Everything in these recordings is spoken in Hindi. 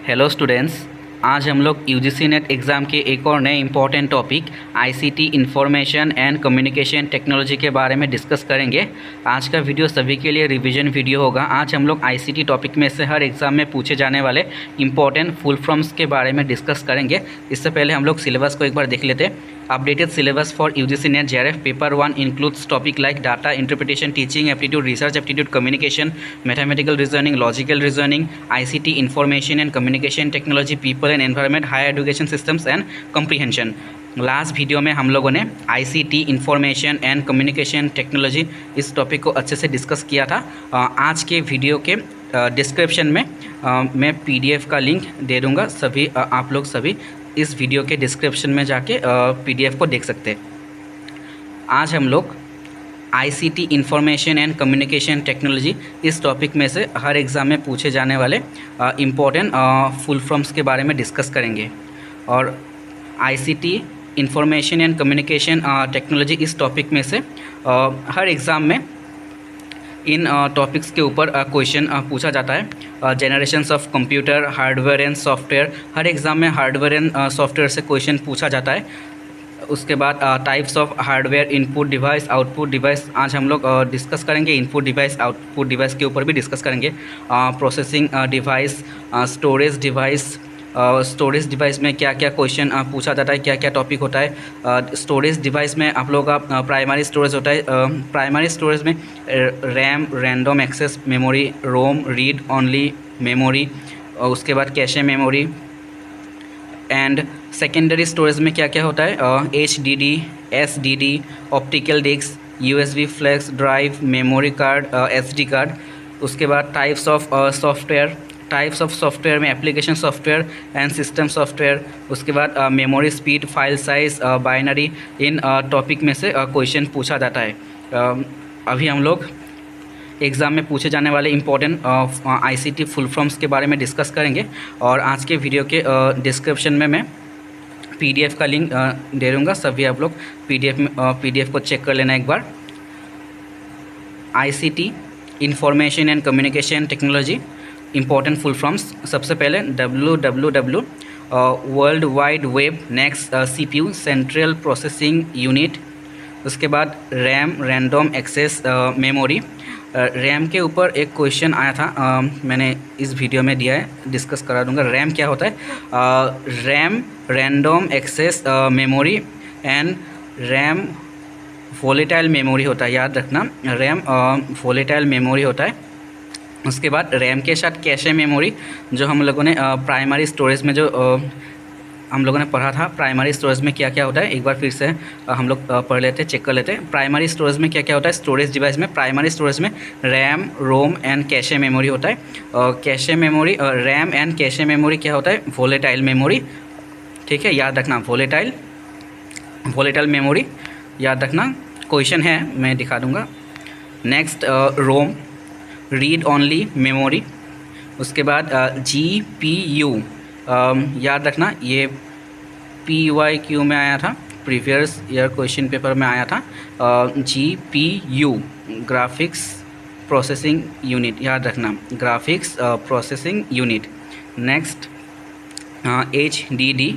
हेलो स्टूडेंट्स, आज हम लोग यूजीसी नेट एग्ज़ाम के एक और नए important topic ICT information and communication technology के बारे में डिस्कस करेंगे। आज का वीडियो सभी के लिए रिवीजन वीडियो होगा। आज हम लोग आईसीटी टॉपिक में से हर एग्ज़ाम में पूछे जाने वाले इम्पॉर्टेंट फुल फॉर्म्स के बारे में डिस्कस करेंगे। इससे पहले हम लोग सिलेबस को एक बार देख लेते हैं। Updated syllabus for UGC NET JRF Paper 1 includes topic like data interpretation, teaching aptitude, research aptitude, communication, mathematical reasoning, logical reasoning, ICT information and communication technology, people and environment, higher education systems and comprehension। Last video में हम लोगों ने ICT information and communication technology इस टॉपिक को अच्छे से डिस्कस किया था। आज के वीडियो के डिस्क्रिप्शन में मैं PDF का लिंक दे दूँगा। सभी आप लोग सभी इस वीडियो के डिस्क्रिप्शन में जाके PDF को देख सकते हैं। आज हम लोग ICT information and communication technology इस टॉपिक में से हर एग्ज़ाम में पूछे जाने वाले इम्पोर्टेंट फुल फॉर्म्स के बारे में डिस्कस करेंगे। और ICT information and communication technology इस टॉपिक में से हर एग्ज़ाम में इन टॉपिक्स के ऊपर क्वेश्चन पूछा जाता है। Generations of computer, hardware and software, her exam में हार्डवेयर एंड सॉफ्टवेयर से क्वेश्चन पूछा जाता है। उसके बाद types of hardware, input device, output device, आज हम लोग डिस्कस करेंगे। इनपुट डिवाइस, आउटपुट डिवाइस के ऊपर भी डिस्कस करेंगे। Processing device, storage device, storage device में क्या क्या क्वेश्चन पूछा जाता है, क्या क्या टॉपिक होता है। स्टोरेज डिवाइस में आप लोगों का प्राइमरी स्टोरेज होता है। प्राइमरी स्टोरेज में RAM, random access memory, ROM, read only memory, उसके बाद cache memory. And secondary storage में क्या क्या होता है, HDD, SDD, optical disk, USB flash drive, memory card, SD card. उसके बाद types of software, types of software में application software and system software. उसके बाद memory speed, file size, binary, इन टॉपिक में से क्वेश्चन पूछा जाता है। अभी हम लोग एग्ज़ाम में पूछे जाने वाले इम्पोर्टेंट ICT फुल फॉर्म्स के बारे में डिस्कस करेंगे। और आज के वीडियो के डिस्क्रिप्शन में मैं PDF का लिंक दे दूँगा। सभी आप लोग PDF को चेक कर लेना एक बार। ICT information and communication technology important full forms. सबसे पहले www world wide web, next CPU central processing unit. उसके बाद RAM, random access memory. RAM के ऊपर एक क्वेश्चन आया था, मैंने इस वीडियो में दिया है, डिस्कस करा दूंगा। रैम क्या होता है? RAM random access memory and RAM volatile memory होता है, याद रखना। रैम वोलेटाइल मेमोरी होता है। उसके बाद रैम के साथ कैशे मेमोरी, जो हम लोगों ने प्राइमरी स्टोरेज में जो हम लोगों ने पढ़ा था, प्राइमरी स्टोरेज में क्या क्या होता है, एक बार फिर से हम लोग पढ़ लेते हैं, चेक कर लेते हैं। प्राइमरी स्टोरेज में क्या क्या होता है, स्टोरेज डिवाइस में प्राइमरी स्टोरेज में RAM, ROM and cache memory होता है। Cache memory, RAM and cache memory क्या होता है, वोलेटाइल मेमोरी। ठीक है, याद रखना, वोलेटाइल मेमोरी याद रखना। क्वेश्चन है, मैं दिखा दूँगा। नेक्स्ट रोम, रीड ओनली मेमोरी। उसके बाद GPU, याद रखना, ये PYQ में आया था, प्रीवियस ईयर क्वेश्चन पेपर में आया था। GPU ग्राफिक्स प्रोसेसिंग यूनिट, याद रखना, graphics processing unit. Next HDD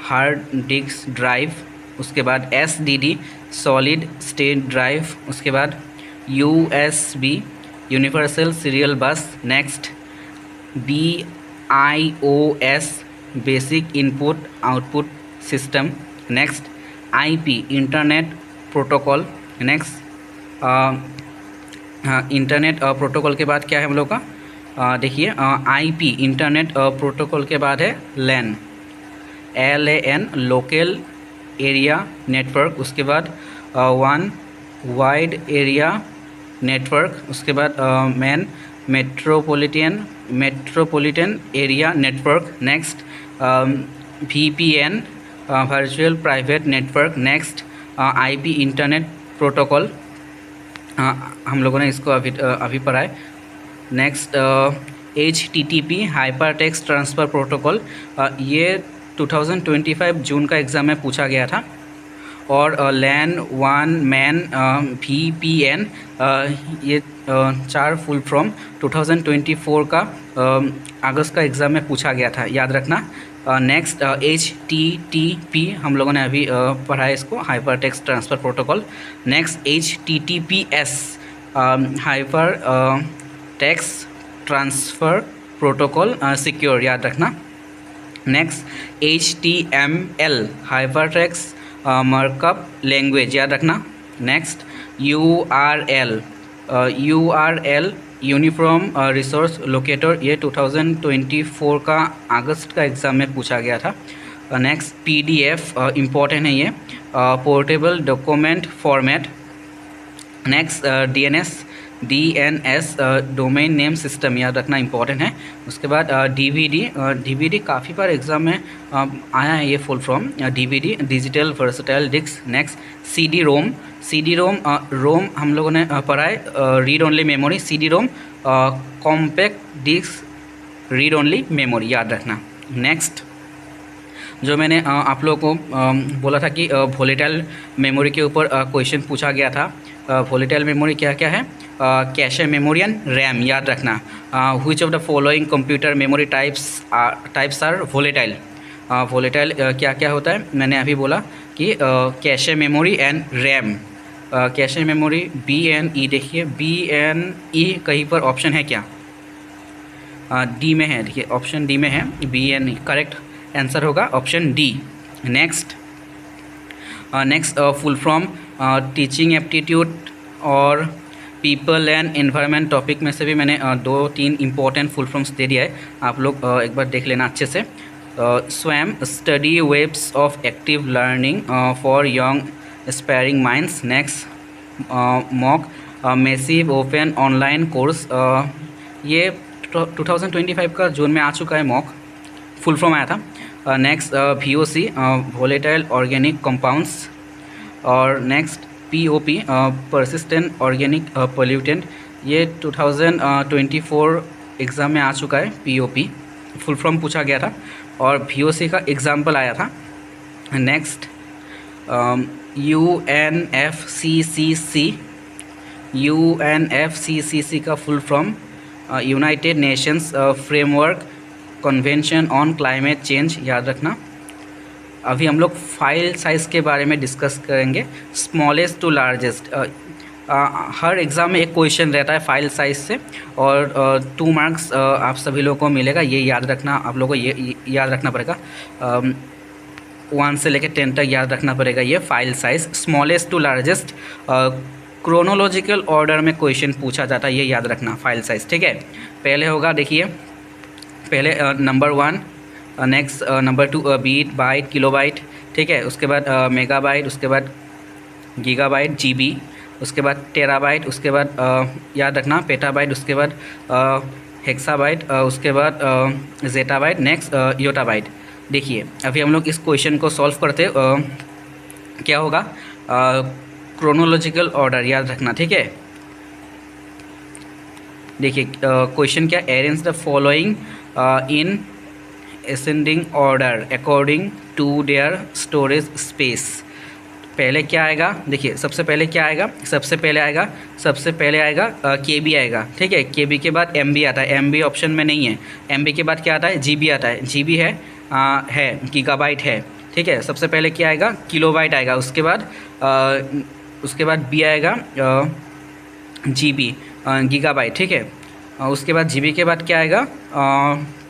hard disk drive. उसके बाद SDD सॉलिड स्टेट ड्राइव। उसके बाद USB यूनिवर्सल सीरियल बस। Next BIOS basic input output system. Next IP internet protocol. Next internet protocol के बाद क्या है हम लोग का, देखिए IP इंटरनेट प्रोटोकॉल के बाद है LAN, LAN local area network. उसके बाद वन वाइड एरिया नेटवर्क। उसके बाद metropolitan area network. Next VPN virtual private network. Next IP internet protocol, हम लोगों ने इसको अभी पढ़ा है। Next HTTP hyper text transfer protocol, ये 2025 जून का एग्ज़ाम में पूछा गया था। और लैन वन मैन VPN, ये 4 फुल फॉर्म 2024 का अगस्त का एग्ज़ाम में पूछा गया था, याद रखना। नेक्स्ट HTTP हम लोगों ने अभी पढ़ा है इसको, hyper text transfer protocol. Next HTTPS hyper text transfer protocol secure, याद रखना। Next HTML hyper text markup language, याद रखना। Next URL uniform resource locator, ये 2024 का अगस्त का एग्ज़ाम में पूछा गया था। नेक्स्ट PDF इम्पॉर्टेंट है ये, portable document format. Next DNS domain name system, याद रखना, इंपॉर्टेंट है। उसके बाद DVD काफ़ी बार एग्ज़ाम में आया है ये full form, DVD digital versatile disc. Next CD-ROM हम लोगों ने पढ़ा है, read only memory. CD-ROM compact disc read only memory, याद रखना। नेक्स्ट जो मैंने आप लोगों को बोला था कि वोलेटाइल मेमोरी के ऊपर क्वेश्चन पूछा गया था। वोलेटाइल मेमोरी क्या क्या है? कैशे मेमोरी एंड रैम, याद रखना। Which of the following computer memory types are volatile? Volatile क्या क्या होता है? मैंने अभी बोला कि cache memory and RAM. Cache memory BNE, देखिए BNE कहीं पर ऑप्शन है क्या? डी में है, देखिए ऑप्शन डी में है BNE, करेक्ट आंसर होगा option D. Next full form teaching aptitude और पीपल एंड एनवायरनमेंट टॉपिक में से भी मैंने 2-3 इंपॉर्टेंट फुल फॉर्म्स दे दिया है, आप लोग एक बार देख लेना अच्छे से। Swayam study webs of active learning for young aspiring minds. Next MOOC massive open online course, ये 2025 का जून में आ चुका है, मॉक फुल फॉर्म आया था। Next VOC volatile organic compounds, और next POP persistent organic pollutant, ये 2024 एग्ज़ाम में आ चुका है। POP फुल फॉर्म पूछा गया था और VOC का एग्जाम्पल आया था। नेक्स्ट UNFCCC का full form United Nations framework convention on climate change, याद रखना। अभी हम लोग फाइल साइज़ के बारे में डिस्कस करेंगे, स्मॉलेस्ट टू लार्जेस्ट। हर एग्ज़ाम में एक क्वेश्चन रहता है फाइल साइज़ से, और 2 मार्क्स आप सभी लोगों को मिलेगा, ये याद रखना। आप लोगों को ये याद रखना पड़ेगा, 1 से लेकर 10 तक याद रखना पड़ेगा ये file size. Smallest to largest chronological order में क्वेश्चन पूछा जाता है, ये याद रखना फाइल साइज़, ठीक है। पहले होगा, देखिए पहले number 1, next number 2 bit, byte, kilobyte, ठीक है। उसके बाद मेगाबाइट, उसके बाद गीगाबाइट, GB, उसके बाद टेराबाइट, उसके बाद याद रखना पेटाबाइट, उसके बाद हेक्साबाइट, उसके बाद जेटाबाइट, नेक्स्ट योटाबाइट। देखिए अभी हम लोग इस क्वेश्चन को सॉल्व करते, क्या होगा? क्रोनोलॉजिकल ऑर्डर, याद रखना, ठीक है। देखिए क्वेश्चन क्या, arrange the following in ascending order according to their storage space. पहले क्या आएगा? देखिए सबसे पहले क्या आएगा? सबसे पहले आएगा KB आएगा, ठीक है। KB के बाद MB आता है, MB ऑप्शन में नहीं है। MB के बाद क्या आता है? GB आता है, GB है गीगाबाइट है, ठीक है। सबसे पहले क्या आएगा? किलोबाइट आएगा, उसके बाद B आएगा GB गीगाबाइट, ठीक है। उसके बाद GB के बाद क्या आएगा?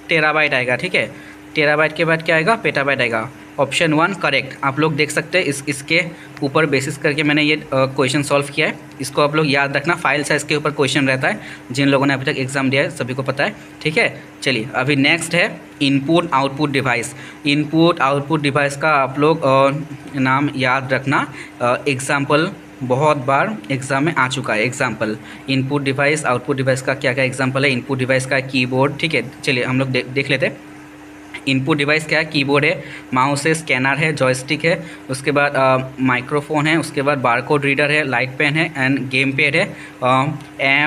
टेराबाइट आएगा, ठीक है। टेराबाइट के बाद क्या आएगा? पेटाबाइट आएगा। Option 1 correct. आप लोग देख सकते हैं इसके ऊपर बेसिस करके मैंने ये क्वेश्चन सॉल्व किया है। इसको आप लोग याद रखना, फाइल साइज़ के ऊपर क्वेश्चन रहता है, जिन लोगों ने अभी तक एग्जाम दिया है सभी को पता है, ठीक है। चलिए अभी नेक्स्ट है input output device. Input output device का आप लोग नाम याद रखना, एग्जाम्पल बहुत बार एग्जाम में आ चुका है। Example input device, output device का क्या क्या एग्जाम्पल है? इनपुट डिवाइस का कीबोर्ड, ठीक है। चलिए हम लोग देख लेते हैं। इनपुट डिवाइस क्या है? कीबोर्ड है, माउस है, स्कैनर है, जॉयस्टिक है, उसके बाद माइक्रोफोन है, उसके बाद बारकोड रीडर है, लाइट पेन है एंड गेम पैड है,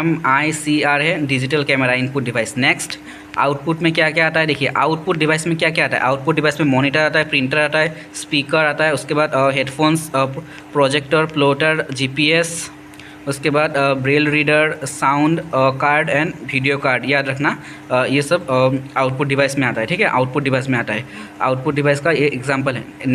MICR है, digital camera input device. Next output में क्या क्या आता है, देखिए आउटपुट डिवाइस में क्या क्या आता है। आउटपुट डिवाइस में मॉनिटर आता है, प्रिंटर आता है, स्पीकर आता है, उसके बाद हेडफोन्स, प्रोजेक्टर, प्लॉटर, जीपीएस, उसके बाद Braille reader, sound card and video card. याद रखना ये सब आउटपुट डिवाइस में आता है, ठीक है, आउटपुट डिवाइस में आता है। आउटपुट डिवाइस का ये एग्जांपल है।